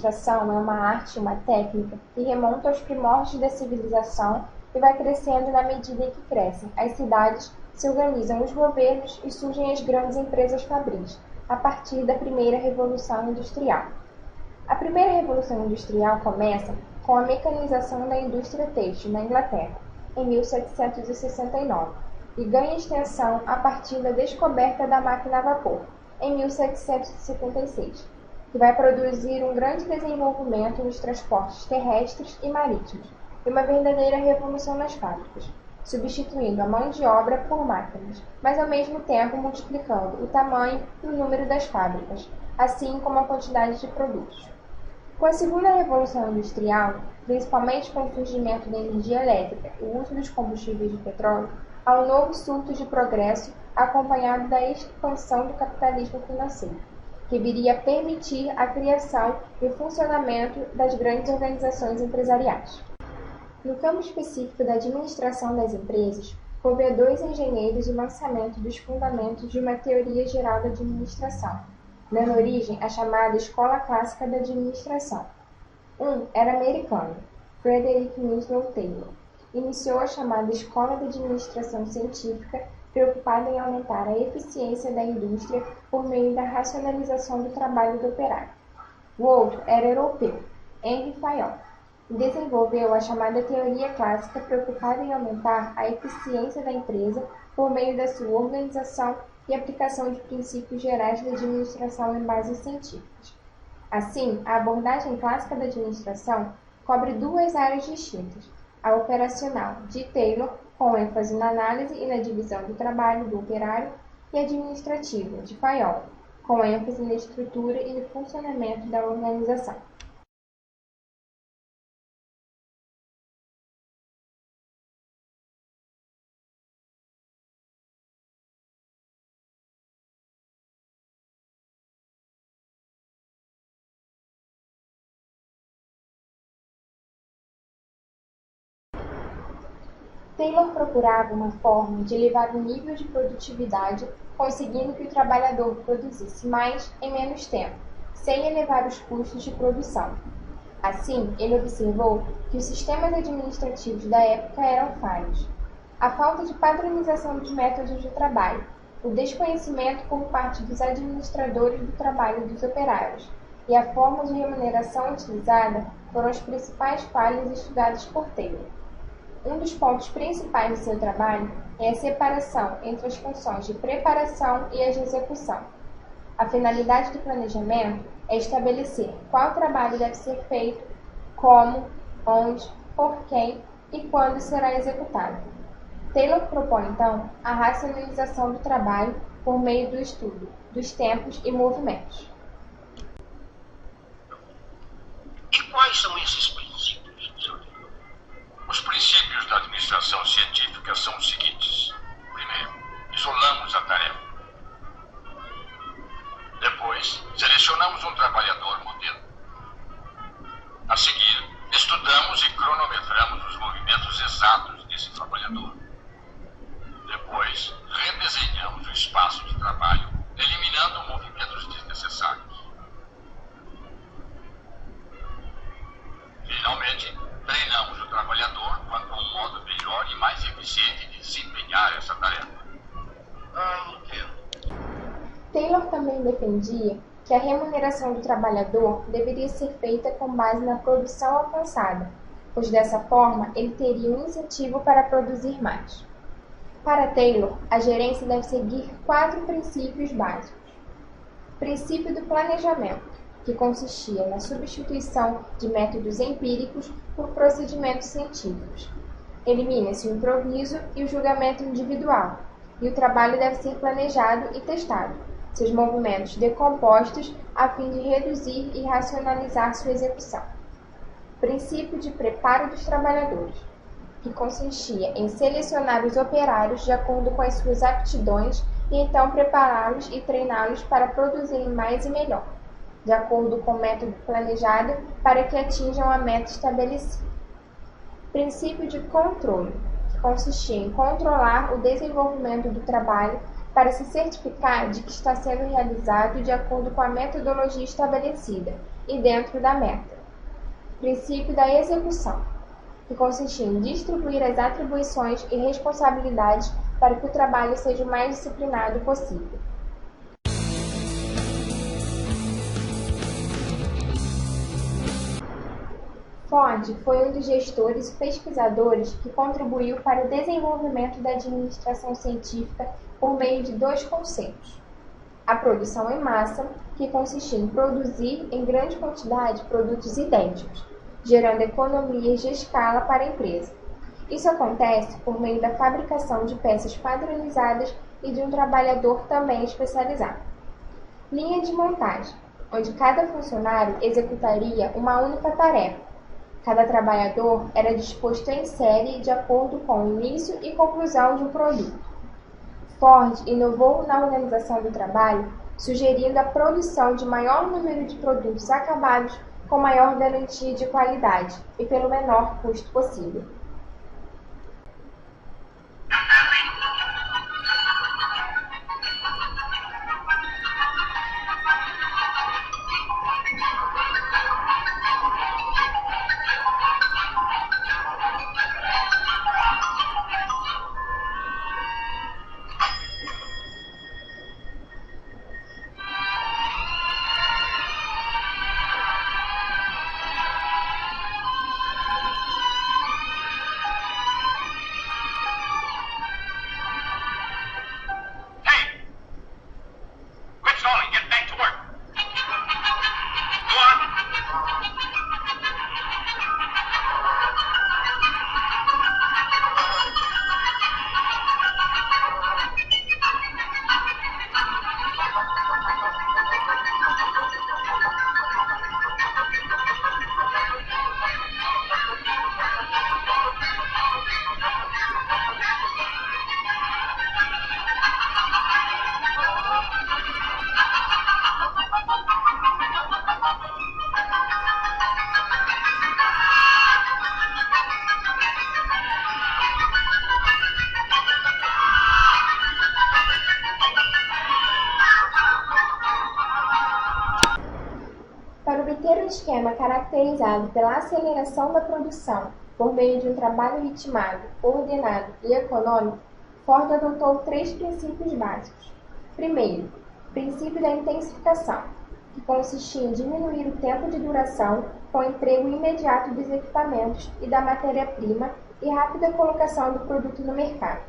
administração é uma arte e uma técnica que remonta aos primórdios da civilização e vai crescendo na medida em que crescem as cidades, se organizam os governos e surgem as grandes empresas fabris, a partir da primeira Revolução Industrial. A primeira Revolução Industrial começa com a mecanização da indústria têxtil na Inglaterra, em 1769, e ganha extensão a partir da descoberta da máquina a vapor, em 1776, que vai produzir um grande desenvolvimento nos transportes terrestres e marítimos e uma verdadeira revolução nas fábricas, substituindo a mão de obra por máquinas, mas ao mesmo tempo multiplicando o tamanho e o número das fábricas, assim como a quantidade de produtos. Com a segunda Revolução Industrial, principalmente com o surgimento da energia elétrica e o uso dos combustíveis de petróleo, há um novo surto de progresso acompanhado da expansão do capitalismo financeiro, que viria a permitir a criação e o funcionamento das grandes organizações empresariais. No campo específico da administração das empresas, houve a 2 engenheiros o lançamento dos fundamentos de uma teoria geral da administração, dando origem à chamada Escola Clássica da Administração. Um era americano, Frederick Winslow Taylor. Iniciou a chamada Escola de Administração Científica, preocupada em aumentar a eficiência da indústria por meio da racionalização do trabalho do operário. O outro era europeu, Henry Fayol, e desenvolveu a chamada Teoria Clássica, preocupada em aumentar a eficiência da empresa por meio da sua organização e aplicação de princípios gerais da administração em bases científicas. Assim, a abordagem clássica da administração cobre 2 áreas distintas: a operacional, de Taylor, com ênfase na análise e na divisão do trabalho do operário, e a administrativa, de Fayol, com ênfase na estrutura e no funcionamento da organização. Taylor procurava uma forma de elevar o nível de produtividade, conseguindo que o trabalhador produzisse mais em menos tempo, sem elevar os custos de produção. Assim, ele observou que os sistemas administrativos da época eram falhos. A falta de padronização dos métodos de trabalho, o desconhecimento por parte dos administradores do trabalho dos operários e a forma de remuneração utilizada foram as principais falhas estudadas por Taylor. Um dos pontos principais de seu trabalho é a separação entre as funções de preparação e as de execução. A finalidade do planejamento é estabelecer qual trabalho deve ser feito, como, onde, por quem e quando será executado. Taylor propõe, então, a racionalização do trabalho por meio do estudo dos tempos e movimentos. E quais são esses princípios, senhor? Os princípios da administração científica são os seguintes. Primeiro, isolamos a tarefa. Depois, selecionamos um trabalhador modelo. A seguir, estudamos e cronometramos os movimentos exatos desse trabalhador. Depois, redesenhamos o espaço de trabalho, eliminando movimentos desnecessários. Finalmente, treinamos o trabalhador quanto a um modo melhor e mais eficiente de desempenhar essa tarefa. Entendo. Taylor também defendia que a remuneração do trabalhador deveria ser feita com base na produção alcançada, pois dessa forma ele teria um incentivo para produzir mais. Para Taylor, a gerência deve seguir 4 princípios básicos. Princípio do planejamento, que consistia na substituição de métodos empíricos por procedimentos científicos. Elimina-se o improviso e o julgamento individual, e o trabalho deve ser planejado e testado, seus movimentos decompostos a fim de reduzir e racionalizar sua execução. Princípio de preparo dos trabalhadores, que consistia em selecionar os operários de acordo com as suas aptidões e então prepará-los e treiná-los para produzirem mais e melhor, de acordo com o método planejado para que atinjam a meta estabelecida. Princípio de controle, que consistia em controlar o desenvolvimento do trabalho para se certificar de que está sendo realizado de acordo com a metodologia estabelecida e dentro da meta. Princípio da execução, que consiste em distribuir as atribuições e responsabilidades para que o trabalho seja o mais disciplinado possível. Ford foi um dos gestores e pesquisadores que contribuiu para o desenvolvimento da administração científica por meio de 2 conceitos. A produção em massa, que consistia em produzir em grande quantidade produtos idênticos, gerando economias de escala para a empresa. Isso acontece por meio da fabricação de peças padronizadas e de um trabalhador também especializado. Linha de montagem, onde cada funcionário executaria uma única tarefa. Cada trabalhador era disposto em série de acordo com o início e conclusão de um produto. Ford inovou na organização do trabalho, sugerindo a produção de maior número de produtos acabados com maior garantia de qualidade e pelo menor custo possível. Obter um esquema caracterizado pela aceleração da produção por meio de um trabalho ritmado, ordenado e econômico, Ford adotou 3 princípios básicos. Primeiro, o princípio da intensificação, que consistia em diminuir o tempo de duração com o emprego imediato dos equipamentos e da matéria-prima e rápida colocação do produto no mercado.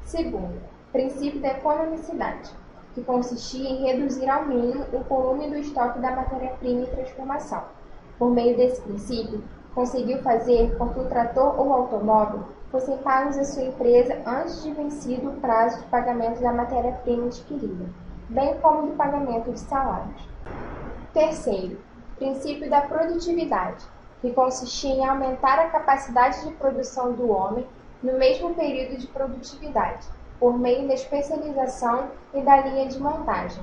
Segundo, o princípio da economicidade, que consistia em reduzir ao mínimo o volume do estoque da matéria-prima em transformação. Por meio desse princípio, conseguiu fazer com que o trator ou automóvel fossem pagos à sua empresa antes de vencido o prazo de pagamento da matéria-prima adquirida, bem como do pagamento de salários. Terceiro, princípio da produtividade, que consistia em aumentar a capacidade de produção do homem no mesmo período de produtividade, por meio da especialização e da linha de montagem.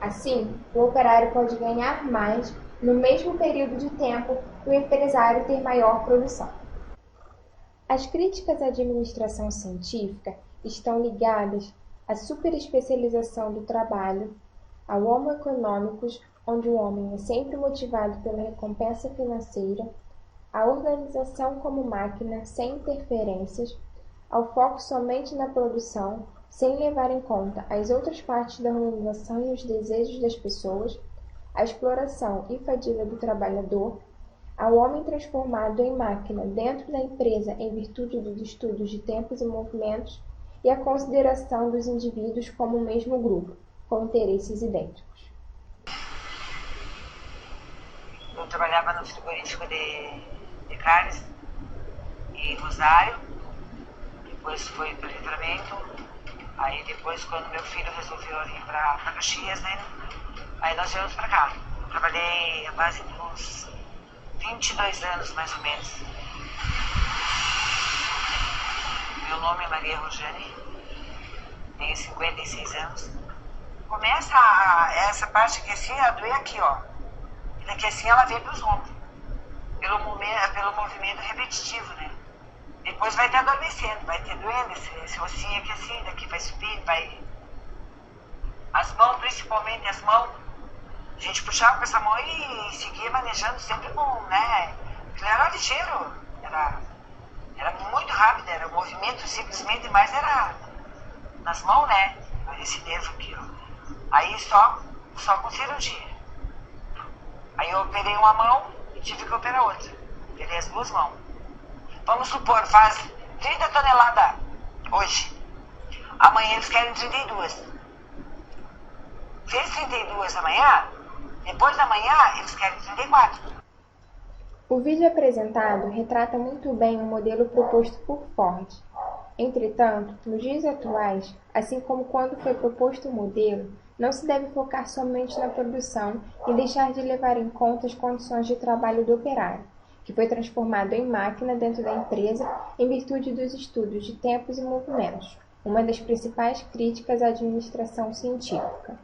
Assim, o operário pode ganhar mais no mesmo período de tempo e o empresário ter maior produção. As críticas à administração científica estão ligadas à superespecialização do trabalho, ao homo economicus, onde o homem é sempre motivado pela recompensa financeira, à organização como máquina sem interferências, ao foco somente na produção, sem levar em conta as outras partes da organização e os desejos das pessoas, à exploração e fadiga do trabalhador, ao homem transformado em máquina dentro da empresa em virtude dos estudos de tempos e movimentos e à consideração dos indivíduos como o mesmo grupo, com interesses idênticos. Eu trabalhava no frigorífico de carnes em Rosário, depois fui para o Livramento, aí depois quando meu filho resolveu vir para Caxias, né, aí nós viemos para cá. Eu trabalhei a base de uns 22 anos mais ou menos. Meu nome é Maria Rojane, tenho 56 anos. Começa essa parte aqui assim a doer aqui, ó. E daqui assim ela vem para os ombros, pelo movimento repetitivo, né? Depois vai ter adormecendo, vai ter doendo esse ossinho aqui assim, daqui vai subir, vai... As mãos, principalmente as mãos, A gente puxava com essa mão e seguia manejando sempre com, né? Ele era ligeiro, era muito rápido, era o movimento simplesmente, mas era nas mãos, né? Esse nervo aqui, ó. Aí só com cirurgia. Aí eu operei uma mão e tive que operar outra. Operei as duas mãos. Vamos supor, faz 30 toneladas hoje. Amanhã eles querem 32. Fez 32 amanhã, depois da manhã eles querem 34. O vídeo apresentado retrata muito bem o modelo proposto por Ford. Entretanto, nos dias atuais, assim como quando foi proposto o modelo, não se deve focar somente na produção e deixar de levar em conta as condições de trabalho do operário, que foi transformado em máquina dentro da empresa em virtude dos estudos de tempos e movimentos, uma das principais críticas à administração científica.